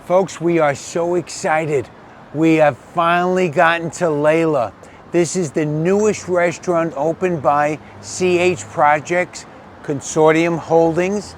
Folks, we are so excited. We have finally gotten to Leila. This is the newest restaurant opened by CH Projects Consortium Holdings.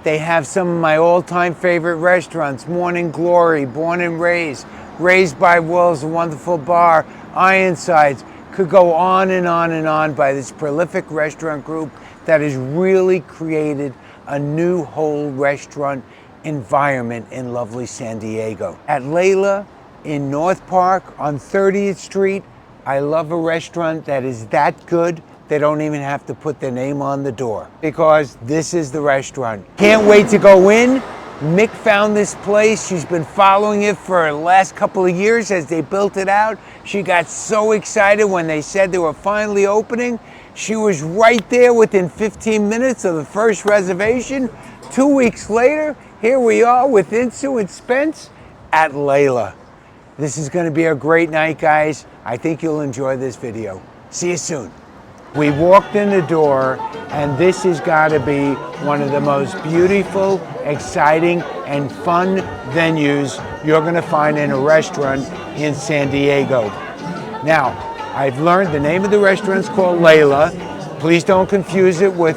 They have some of my all-time favorite restaurants: Morning Glory, Born and Raised, Raised by Wolves, a wonderful bar, Ironsides. Could go on and on and on by this prolific restaurant group that has really created a new whole restaurant environment in lovely San Diego. At Leila in North Park on 30th Street, I love a restaurant that is that good they don't even have to put their name on the door, because this is the restaurant. Can't wait to go in. Mick found this place. She's been following it for the last couple of years as they built it out. She got so excited when they said they were finally opening. She was right there within 15 minutes of the first reservation. 2 weeks later, here we are with Insu and Spence at Leila. This is going to be a great night, guys. I think you'll enjoy this video. See you soon. We walked in the door, and this has got to be one of the most beautiful, exciting, and fun venues you're going to find in a restaurant in San Diego. Now, I've learned the name of the restaurant's called Leila. Please don't confuse it with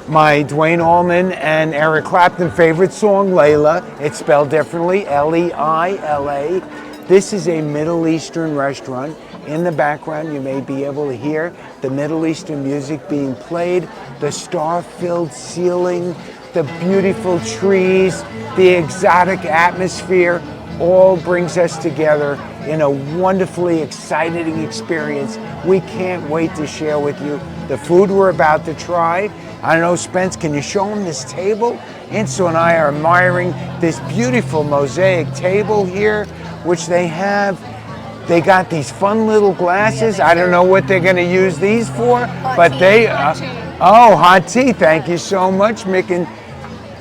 my Dwayne Allman and Eric Clapton favorite song, Leila. It's spelled differently, L-E-I-L-A. This is a Middle Eastern restaurant. In the background, you may be able to hear the Middle Eastern music being played, the star-filled ceiling, the beautiful trees, the exotic atmosphere, all brings us together in a wonderfully exciting experience we can't wait to share with you. The food we're about to try, I don't know, Spence, can you show them this table? Insu and I are admiring this beautiful mosaic table here, which they have. They got these fun little glasses. I don't know what they're going to use these for, but they, oh, hot tea. Thank you so much. Mick and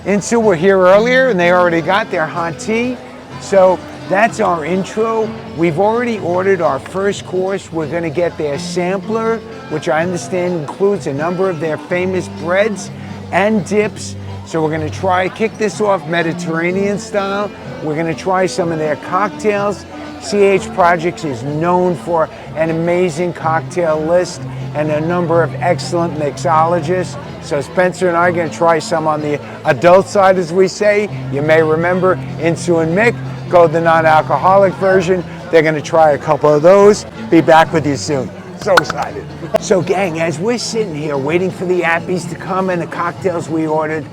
Insu were here earlier, and they already got their hot tea. So that's our intro. We've already ordered our first course. We're going to get their sampler, which I understand includes a number of their famous breads and dips. So we're going to kick this off Mediterranean style. We're going to try some of their cocktails. CH Projects is known for an amazing cocktail list and a number of excellent mixologists. So Spencer and I are going to try some on the adult side, as we say. You may remember Insu and Mick go the non-alcoholic version. They're going to try a couple of those. Be back with you soon. So excited. So gang, as we're sitting here waiting for the appies to come and the cocktails we ordered,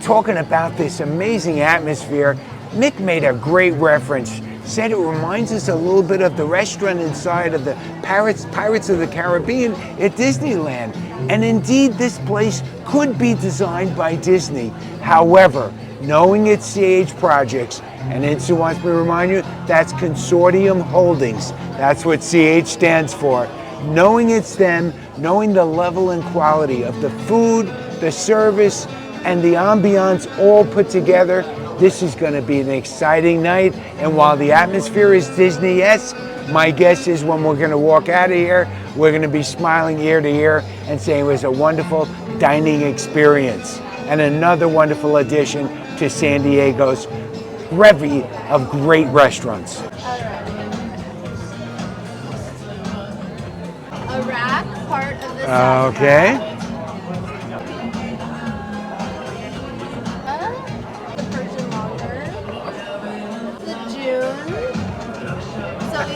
talking about this amazing atmosphere, Mick made a great reference. Said it reminds us a little bit of the restaurant inside of the Pirates of the Caribbean at Disneyland. And indeed, this place could be designed by Disney. However, knowing it's CH Projects, and Insu wants me to remind you, that's Consortium Holdings. That's what CH stands for. Knowing it's them, knowing the level and quality of the food, the service, and the ambiance all put together, this is going to be an exciting night. And while the atmosphere is Disney-esque, my guess is when we're going to walk out of here, we're going to be smiling ear to ear and saying it was a wonderful dining experience and another wonderful addition to San Diego's bevy of great restaurants. A rack, part of the okay.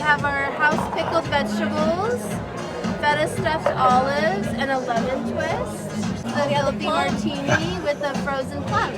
Have our house pickled vegetables, feta stuffed olives, and a lemon twist. The Philippine martini with a frozen plum.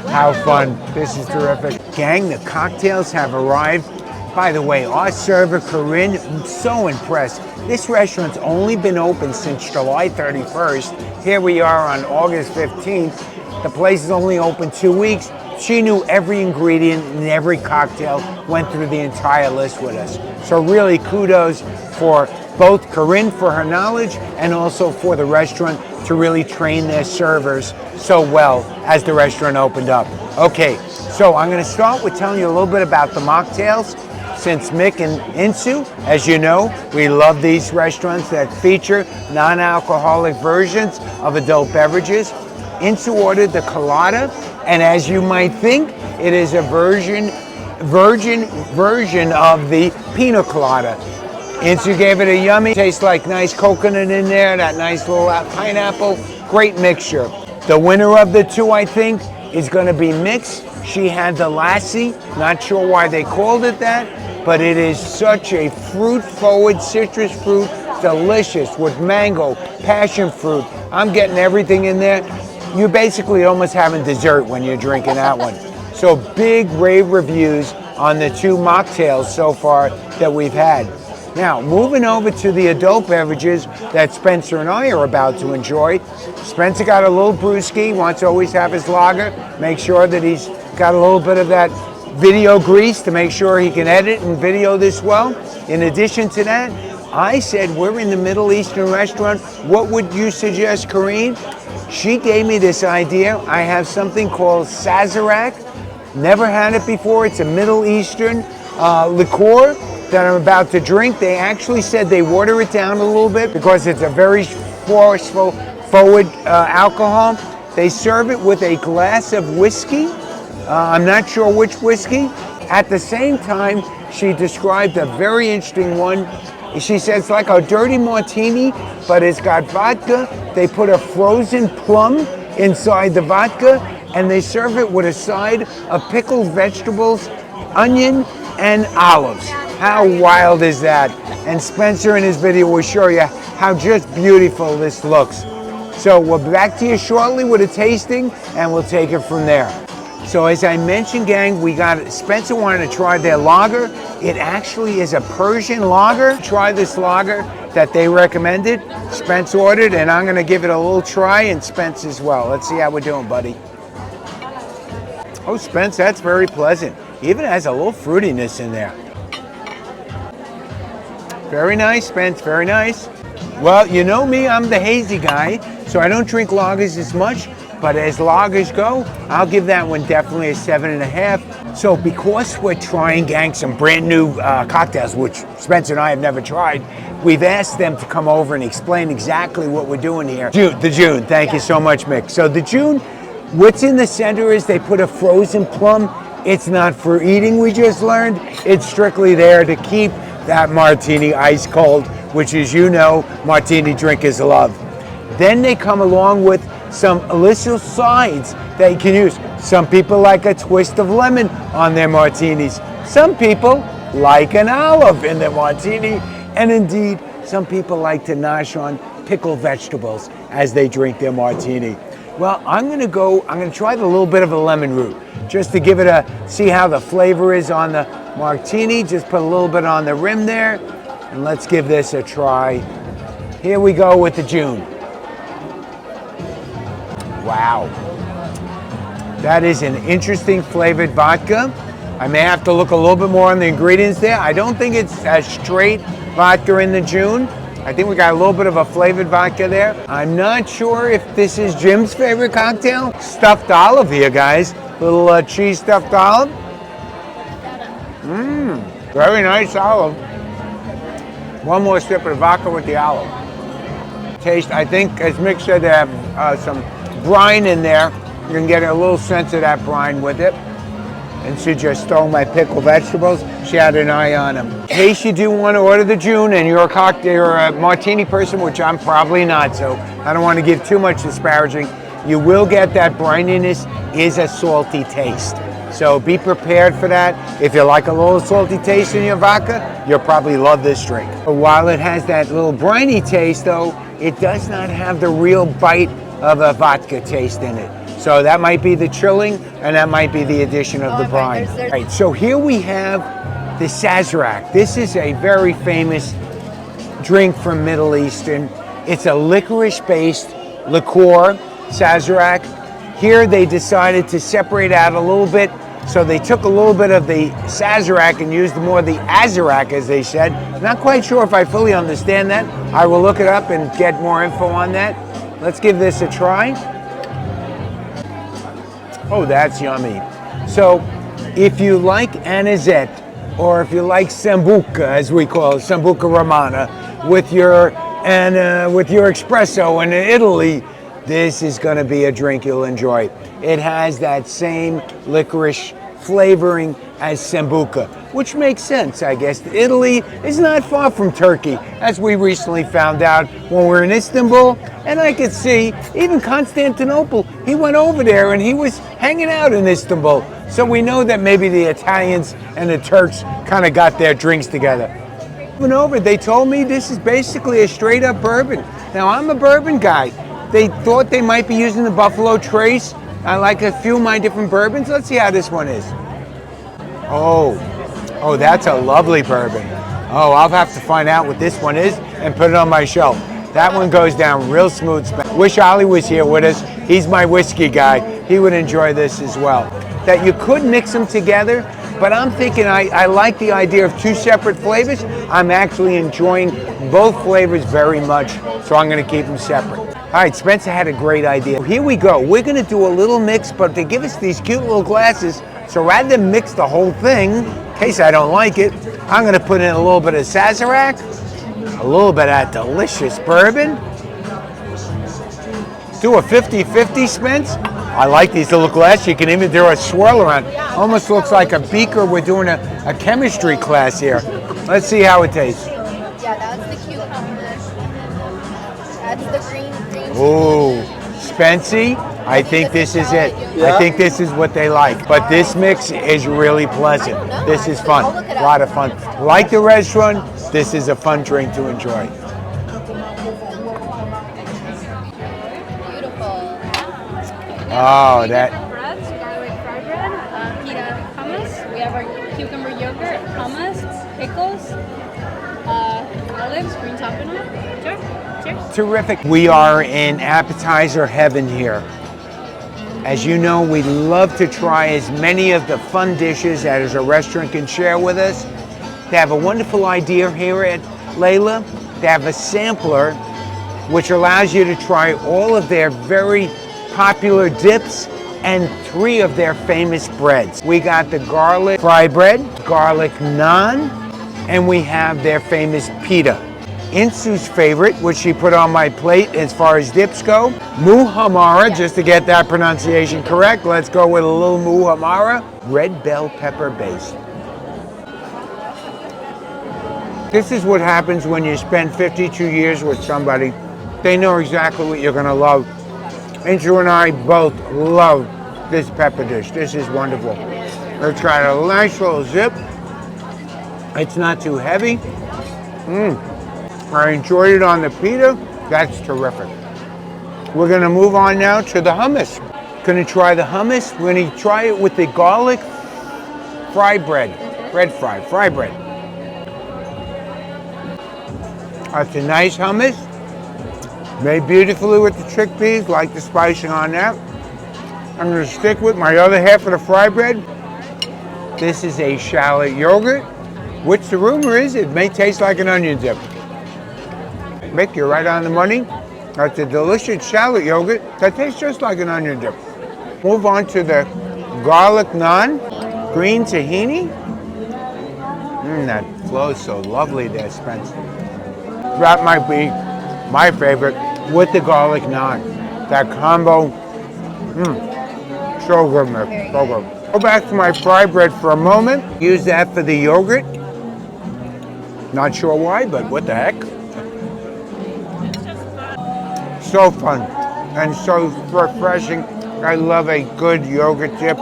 How fun. This is terrific. Gang, the cocktails have arrived. By the way, our server, Corinne, I'm so impressed. This restaurant's only been open since July 31st. Here we are on August 15th. The place is only open 2 weeks. She knew every ingredient and every cocktail, went through the entire list with us. So really kudos for both Corinne for her knowledge and also for the restaurant to really train their servers so well as the restaurant opened up. Okay, so I'm going to start with telling you a little bit about the mocktails. Since Mick and Insu, as you know, we love these restaurants that feature non-alcoholic versions of adult beverages. Insu ordered the colada, and as you might think, it is a virgin version of the pina colada. Insu gave it a yummy, tastes like nice coconut in there, that nice little pineapple, great mixture. The winner of the two, I think, is going to be mixed. She had the lassi, not sure why they called it that, but it is such a fruit-forward citrus fruit, delicious with mango, passion fruit. I'm getting everything in there. You're basically almost having dessert when you're drinking that one. So big rave reviews on the two mocktails so far that we've had. Now, moving over to the adult beverages that Spencer and I are about to enjoy. Spencer got a little brewski, wants to always have his lager, make sure that he's got a little bit of that video grease to make sure he can edit and video this well. In addition to that, I said, we're in the Middle Eastern restaurant. What would you suggest, Karine? She gave me this idea. I have something called Sazerac. Never had it before. It's a Middle Eastern liqueur that I'm about to drink. They actually said they water it down a little bit because it's a very forceful, forward alcohol. They serve it with a glass of whiskey. I'm not sure which whiskey. At the same time, she described a very interesting one. She says it's like a dirty martini, but it's got vodka. They put a frozen plum inside the vodka, and they serve it with a side of pickled vegetables, onion, and olives. How wild is that? And Spencer in his video will show you how just beautiful this looks. So we'll be back to you shortly with a tasting, and we'll take it from there. So as I mentioned, gang, Spencer wanted to try their lager. It actually is a Persian lager. Try this lager that they recommended. Spence ordered, and I'm gonna give it a little try, and Spence as well. Let's see how we're doing, buddy. Oh, Spence, that's very pleasant. Even has a little fruitiness in there. Very nice, Spence, very nice. Well, you know me, I'm the hazy guy, so I don't drink lagers as much. But as lagers go, I'll give that one definitely a 7.5. So because we're trying, gang, some brand new cocktails, which Spencer and I have never tried, we've asked them to come over and explain exactly what we're doing here. The June, thank you so much, Mick. So the June, what's in the center is they put a frozen plum. It's not for eating, we just learned. It's strictly there to keep that martini ice cold, which, as you know, martini drinkers love. Then they come along with some little sides that you can use. Some people like a twist of lemon on their martinis. Some people like an olive in their martini. And indeed, some people like to nosh on pickled vegetables as they drink their martini. Well, I'm gonna try the little bit of a lemon root just to give it see how the flavor is on the martini. Just put a little bit on the rim there, and let's give this a try. Here we go with the June. Wow, that is an interesting flavored vodka. I may have to look a little bit more on the ingredients there. I don't think it's a straight vodka in the June. I think we got a little bit of a flavored vodka there. I'm not sure if this is Jim's favorite cocktail. Stuffed olive here, guys. Little cheese stuffed olive. Very nice olive. One more sip of the vodka with the olive. Taste, I think, as Mick said, they have some brine in there. You can get a little sense of that brine with it. And she just stole my pickled vegetables. She had an eye on them. In case you do want to order the June and you're a martini person, which I'm probably not, so I don't want to give too much disparaging, you will get that brininess, is a salty taste. So be prepared for that. If you like a little salty taste in your vodka, you'll probably love this drink. But while it has that little briny taste though, it does not have the real bite of a vodka taste in it. So that might be the chilling, and that might be the addition of the brine. Right, so here we have the Sazerac. This is a very famous drink from Middle Eastern. It's a licorice-based liqueur, Sazerac. Here they decided to separate out a little bit, so they took a little bit of the Sazerac and used more of the Azerac, as they said. Not quite sure if I fully understand that. I will look it up and get more info on that. Let's give this a try. Oh, that's yummy. So if you like anisette, or if you like sambuca, as we call it, sambuca romana, with your espresso in Italy, This is going to be a drink you'll enjoy. It has that same licorice flavoring as Sambuca, which makes sense, I guess. Italy is not far from Turkey, as we recently found out when we were in Istanbul. And I could see even Constantinople, he went over there and he was hanging out in Istanbul. So we know that maybe the Italians and the Turks kind of got their drinks together. Went over, they told me this is basically a straight up bourbon. Now I'm a bourbon guy. They thought they might be using the Buffalo Trace. I like a few of my different bourbons. Let's see how this one is. Oh, that's a lovely bourbon. Oh, I'll have to find out what this one is and put it on my shelf. That one goes down real smooth. Wish Ollie was here with us. He's my whiskey guy. He would enjoy this as well. That you could mix them together, but I'm thinking I like the idea of two separate flavors. I'm actually enjoying both flavors very much, so I'm going to keep them separate. All right, Spencer had a great idea. Here we go. We're going to do a little mix, but they give us these cute little glasses, so rather than mix the whole thing, in case I don't like it, I'm going to put in a little bit of Sazerac, a little bit of that delicious bourbon. Do a 50-50, Spence. I like these little glasses. You can even do a swirl around. Almost looks like a beaker. We're doing a chemistry class here. Let's see how it tastes. Yeah, that's the cucumber. That's the green. Ooh, Spency, I think this is it. I think this is what they like. But this mix is really pleasant. This is fun. A lot of fun. Like the restaurant, this is a fun drink to enjoy. Beautiful. Oh, that. Breads, garlic fry bread, pita hummus. We have our cucumber yogurt, hummus, pickles, olives, green tapenade. Cheers. Terrific. We are in appetizer heaven here. As you know, we love to try as many of the fun dishes as a restaurant can share with us. They have a wonderful idea here at Leila. They have a sampler which allows you to try all of their very popular dips and 3 of their famous breads. We got the garlic fry bread, garlic naan, and we have their famous pita. Insu's favorite, which she put on my plate as far as dips go, muhammara, just to get that pronunciation correct. Let's go with a little muhammara, red bell pepper base. This is what happens when you spend 52 years with somebody. They know exactly what you're gonna love. Insu and I both love this pepper dish. This is wonderful. It's got a nice little zip. It's not too heavy. I enjoyed it on the pita. That's terrific. We're gonna move on now to the hummus. Gonna try the hummus. We're gonna try it with the garlic fry bread. Fry bread. That's a nice hummus. Made beautifully with the chickpeas, like the spicing on that. I'm gonna stick with my other half of the fry bread. This is a shallot yogurt, which the rumor is it may taste like an onion dip. Mick, you're right on the money. That's a delicious shallot yogurt that tastes just like an onion dip. Move on to the garlic naan, green tahini. That flows so lovely there, Spence. That might be my favorite with the garlic naan. That combo, so good, Mick, so good. Go back to my fry bread for a moment. Use that for the yogurt. Not sure why, but what the heck. So fun and so refreshing. I love a good yogurt dip.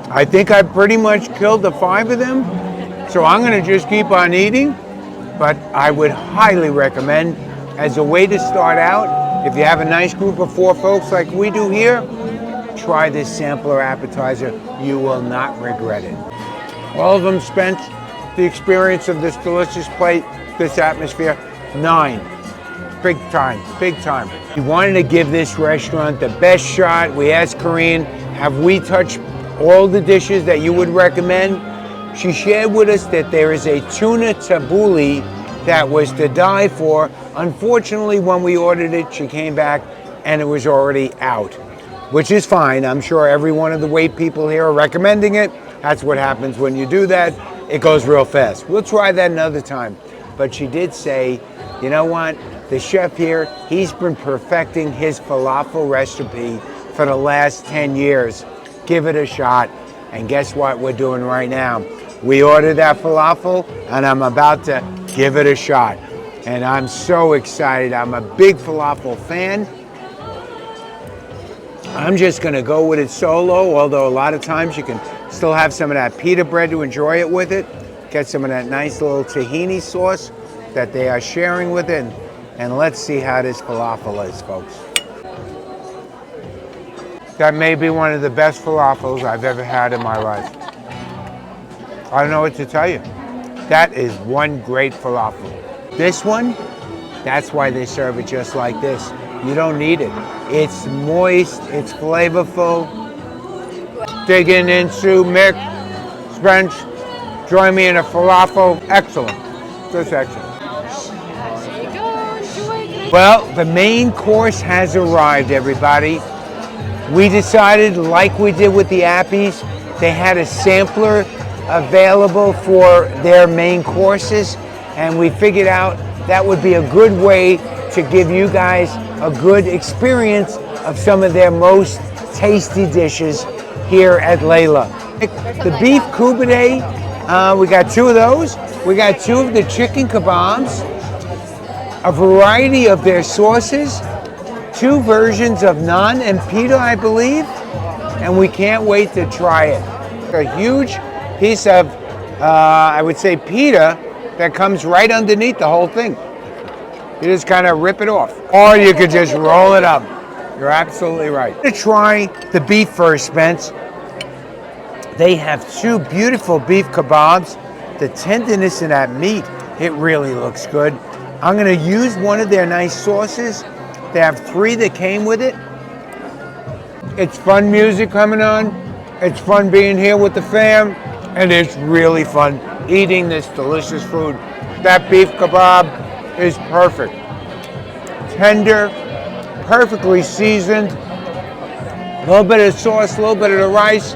I think I pretty much killed the 5 of them, so I'm gonna just keep on eating, but I would highly recommend as a way to start out, if you have a nice group of 4 folks like we do here, try this sampler appetizer. You will not regret it. All of them spent the experience of this delicious plate, this atmosphere, 9. Big time, big time. We wanted to give this restaurant the best shot. We asked Corinne, have we touched all the dishes that you would recommend? She shared with us that there is a tuna tabbouleh that was to die for. Unfortunately, when we ordered it, she came back and it was already out, which is fine. I'm sure every one of the wait people here are recommending it. That's what happens when you do that. It goes real fast. We'll try that another time. But she did say, you know what? The chef here, he's been perfecting his falafel recipe for the last 10 years. Give it a shot. And guess what we're doing right now? We ordered that falafel and I'm about to give it a shot. And I'm so excited. I'm a big falafel fan. I'm just gonna go with it solo, although a lot of times you can still have some of that pita bread to enjoy it with it. Get some of that nice little tahini sauce that they are sharing with it. And let's see how this falafel is, folks. That may be one of the best falafels I've ever had in my life. I don't know what to tell you. That is one great falafel. This one, that's why they serve it just like this. You don't need it. It's moist, it's flavorful. Digging into Mick, Spence, join me in a falafel. Excellent, just excellent. There you go, enjoy. Well, the main course has arrived, everybody. We decided, like we did with the Appies, they had a sampler available for their main courses, and we figured out that would be a good way to give you guys a good experience of some of their most tasty dishes here at Leila. The beef kubade, we got 2 of those. We got 2 of the chicken kebabs, a variety of their sauces, 2 versions of naan and pita, I believe, and we can't wait to try it. A huge piece of, I would say, pita that comes right underneath the whole thing. You just kind of rip it off, or you could just roll it up. You're absolutely right. I'm gonna try the beef first, Spence. They have 2 beautiful beef kebabs. The tenderness in that meat, it really looks good. I'm gonna use one of their nice sauces. They have 3 that came with it. It's fun music coming on. It's fun being here with the fam. And it's really fun eating this delicious food. That beef kebab is perfect. Tender, perfectly seasoned. A little bit of sauce, a little bit of the rice.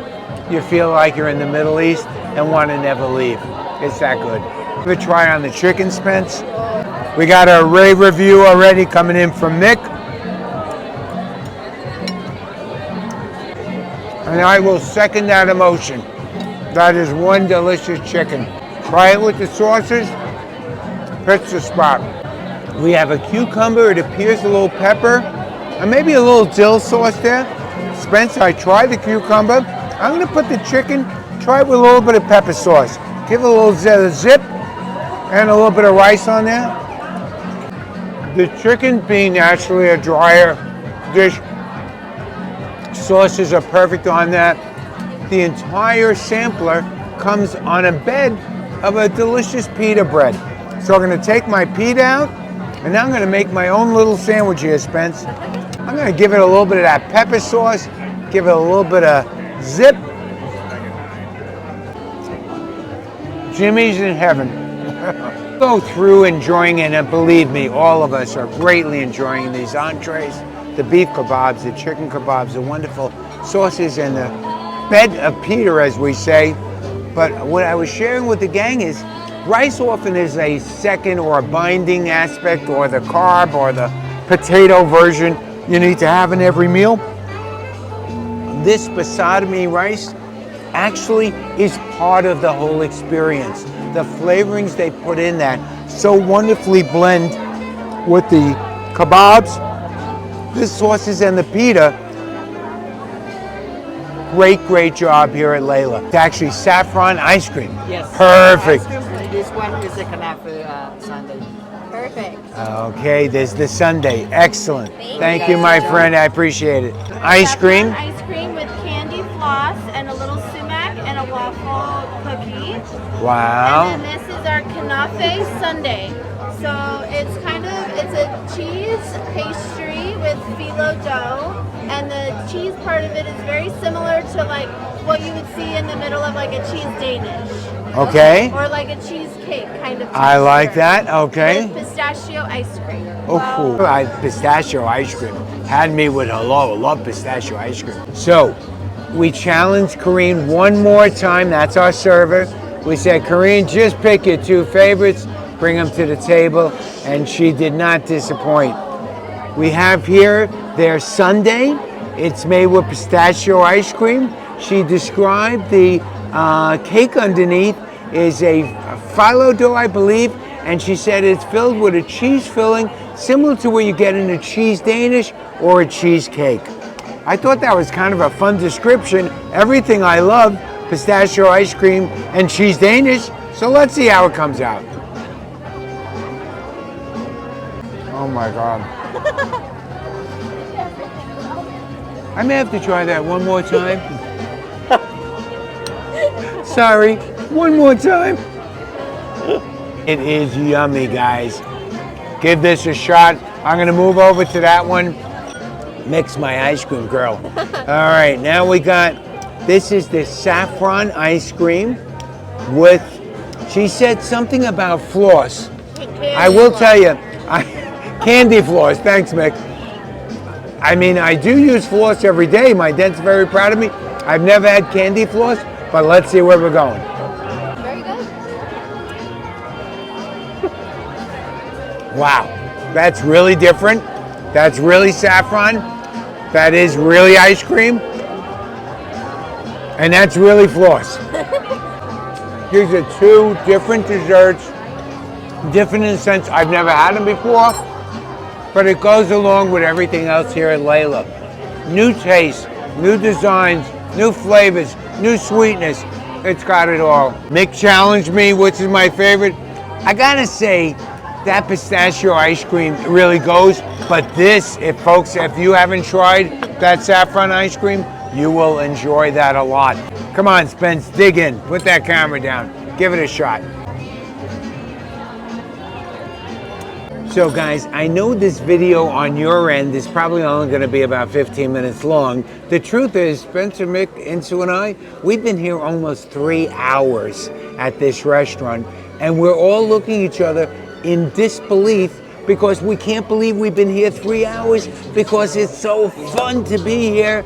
You feel like you're in the Middle East and want to never leave. It's that good. Give a try on the chicken, Spence. We got a rave review already coming in from Mick. And I will second that emotion. That is one delicious chicken. Try it with the sauces. Hits the spot. We have a cucumber, it appears a little pepper, and maybe a little dill sauce there. Spence, I tried the cucumber. I'm gonna put the chicken, try it with a little bit of pepper sauce. Give it a little zip and a little bit of rice on there. The chicken being actually a drier dish, sauces are perfect on that. The entire sampler comes on a bed of a delicious pita bread. So I'm gonna take my pita out, and now I'm gonna make my own little sandwich here, Spence. I'm gonna give it a little bit of that pepper sauce, give it a little bit of zip. Jimmy's in heaven. Go through enjoying it, and believe me, all of us are greatly enjoying these entrees, the beef kebabs, the chicken kebabs, the wonderful sauces, and the bed of pita, as we say. But what I was sharing with the gang is rice often is a second or a binding aspect, or the carb or the potato version you need to have in every meal. This basmati rice actually is part of the whole experience. The flavorings they put in that so wonderfully blend with the kebabs, the sauces, and the pita. Great job here at Leila. It's actually saffron ice cream. Yes. Perfect. Ice cream. This one is a kanafe sundae. Perfect. Okay, there's the sundae. Excellent. Thank you, you. my friend. I appreciate it. Ice cream. Ice cream with candy floss and a little sumac and a waffle cookie. Wow. And then this is our kanafe sundae. So it's a cheese pastry with phyllo dough, and the cheese part of it is very similar to like what you would see in the middle of like a cheese Danish. Okay. Or like a cheesecake kind of texture. I like that. Okay. With pistachio ice cream. Oh, pistachio ice cream. Had me with hello. Love pistachio ice cream. So, we challenged Karine one more time. That's our server. We said, Karine, just pick your 2 favorites. bring them to the table, and she did not disappoint. We have here their sundae. It's made with pistachio ice cream. She described the cake underneath is a phyllo dough, I believe, and she said it's filled with a cheese filling similar to what you get in a cheese Danish or a cheesecake. I thought that was kind of a fun description. Everything I love, pistachio ice cream and cheese Danish. So let's see how it comes out. Oh my God. I may have to try that one more time. Sorry, one more time. It is yummy, guys. Give this a shot. I'm gonna move over to that one. Mix my ice cream, girl. All right, now we got, this is the saffron ice cream with, she said something about floss. I will tell you, candy floss, thanks Mick. I mean, I do use floss every day. My dent's very proud of me. I've never had candy floss, but let's see where we're going. Very good. Wow, that's really different. That's really saffron. That is really ice cream. And that's really floss. These are two different desserts. Different in the sense I've never had them before, but it goes along with everything else here at Leila. New taste, new designs, new flavors, new sweetness. It's got it all. Mick challenged me, which is my favorite. I gotta say, that pistachio ice cream really goes, but this, if you haven't tried that saffron ice cream, you will enjoy that a lot. Come on, Spence, dig in. Put that camera down. Give it a shot. So guys, I know this video on your end is probably only going to be about 15 minutes long. The truth is, Spencer, Mick, Insu, and I, we've been here almost 3 hours at this restaurant, and we're all looking at each other in disbelief because we can't believe we've been here 3 hours because it's so fun to be here.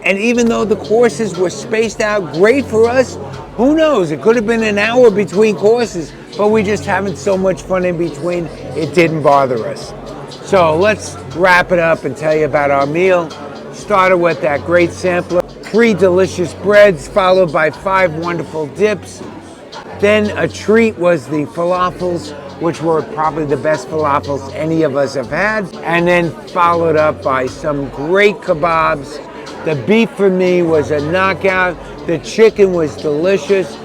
And even though the courses were spaced out great for us, who knows? It could have been an hour between courses, but we just having so much fun in between, it didn't bother us. So let's wrap it up and tell you about our meal. Started with that great sampler, 3 delicious breads, followed by 5 wonderful dips. Then a treat was the falafels, which were probably the best falafels any of us have had. And then followed up by some great kebabs. The beef for me was a knockout. The chicken was delicious.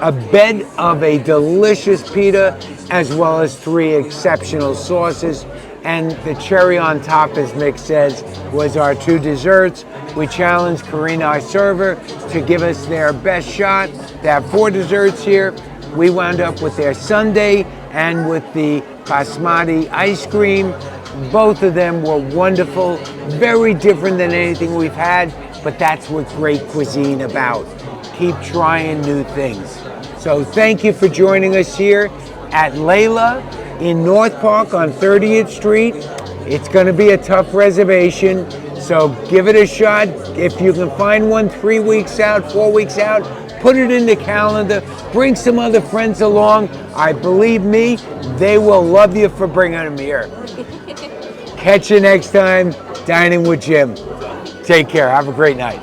A bed of a delicious pita, as well as 3 exceptional sauces. And the cherry on top, as Mick says, was our 2 desserts. We challenged Karina, our server, to give us their best shot. They have 4 desserts here. We wound up with their sundae and with the basmati ice cream. Both of them were wonderful, very different than anything we've had, but that's what great cuisine about. Keep trying new things. So thank you for joining us here at Leila in North Park on 30th Street. It's going to be a tough reservation, so give it a shot. If you can find one 3 weeks out, 4 weeks out, put it in the calendar, bring some other friends along. I believe me, they will love you for bringing them here. Catch you next time, Dining with Jim. Take care. Have a great night.